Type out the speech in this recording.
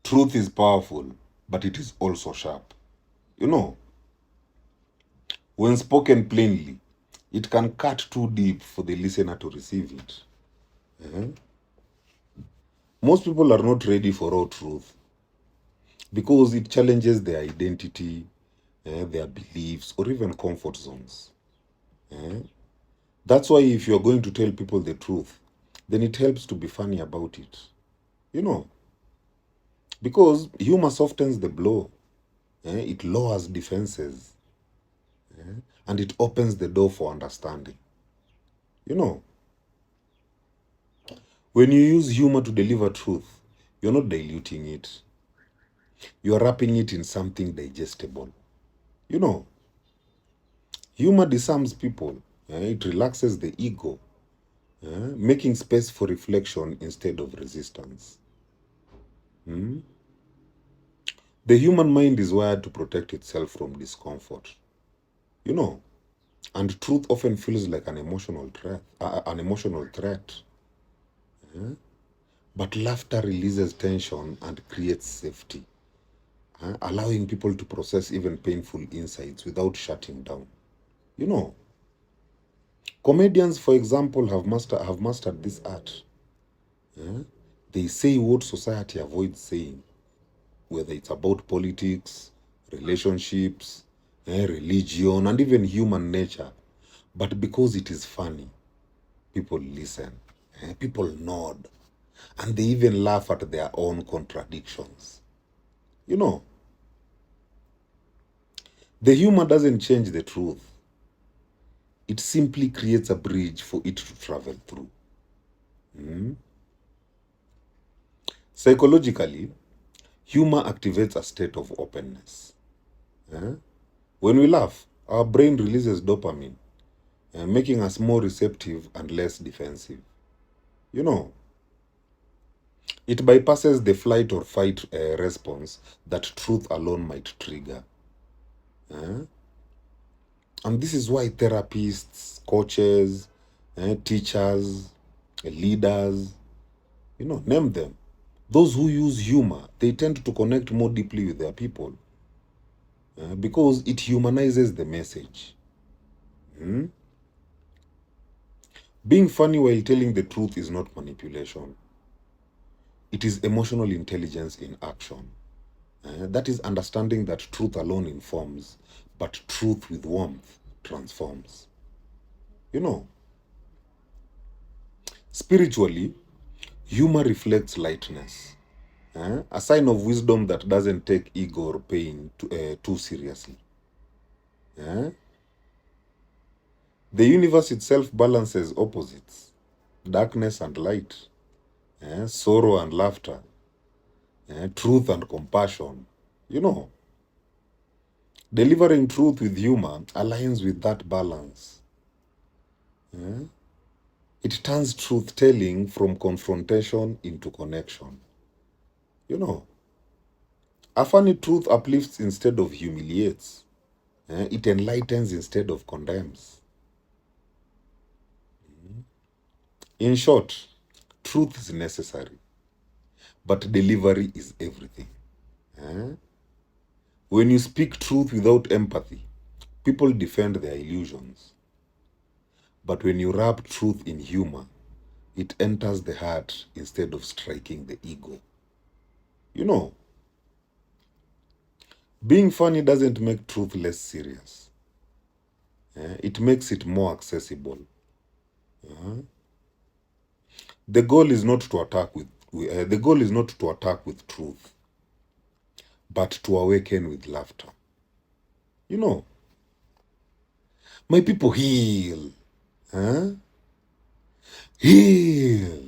Truth is powerful, but it is also sharp. You know, when spoken plainly, it can cut too deep for the listener to receive it. Eh? Most people are not ready for raw truth because it challenges their identity, their beliefs, or even comfort zones. Eh? That's why if you're going to tell people the truth, then it helps to be funny about it. You know, because humor softens the blow, it lowers defenses, and it opens the door for understanding. You know, when you use humor to deliver truth, you're not diluting it, you're wrapping it in something digestible. You know, humor disarms people, it relaxes the ego, making space for reflection instead of resistance. Hmm? The human mind is wired to protect itself from discomfort. You know, and truth often feels like an emotional threat. But laughter releases tension and creates safety, allowing people to process even painful insights without shutting down. You know, comedians, for example, have mastered this art. They say what society avoids saying, whether it's about politics, relationships, religion, and even human nature. But because it is funny, people listen, people nod, and they even laugh at their own contradictions. You know, the humor doesn't change the truth, it simply creates a bridge for it to travel through. Mm. Psychologically, humor activates a state of openness. Eh? When we laugh, our brain releases dopamine, making us more receptive and less defensive. You know, it bypasses the flight or fight response that truth alone might trigger. Eh? And this is why therapists, coaches, teachers, leaders, name them. Those who use humor, they tend to connect more deeply with their people because it humanizes the message. Mm? Being funny while telling the truth is not manipulation. It is emotional intelligence in action. That is understanding that truth alone informs, but truth with warmth transforms. You know, spiritually, humor reflects lightness, a sign of wisdom that doesn't take ego or pain too seriously. Eh? The universe itself balances opposites, darkness and light, sorrow and laughter, truth and compassion. You know, delivering truth with humor aligns with that balance. It turns truth telling from confrontation into connection. You know, a funny truth uplifts instead of humiliates. It enlightens instead of condemns. In short, truth is necessary, but delivery is everything. Eh? When you speak truth without empathy, people defend their illusions. But when you wrap truth in humor, it enters the heart instead of striking the ego. You know, being funny doesn't make truth less serious. It makes it more accessible. The goal is not to attack the goal is not to attack with truth, but to awaken with laughter. You know, my people heal. Huh? Heal.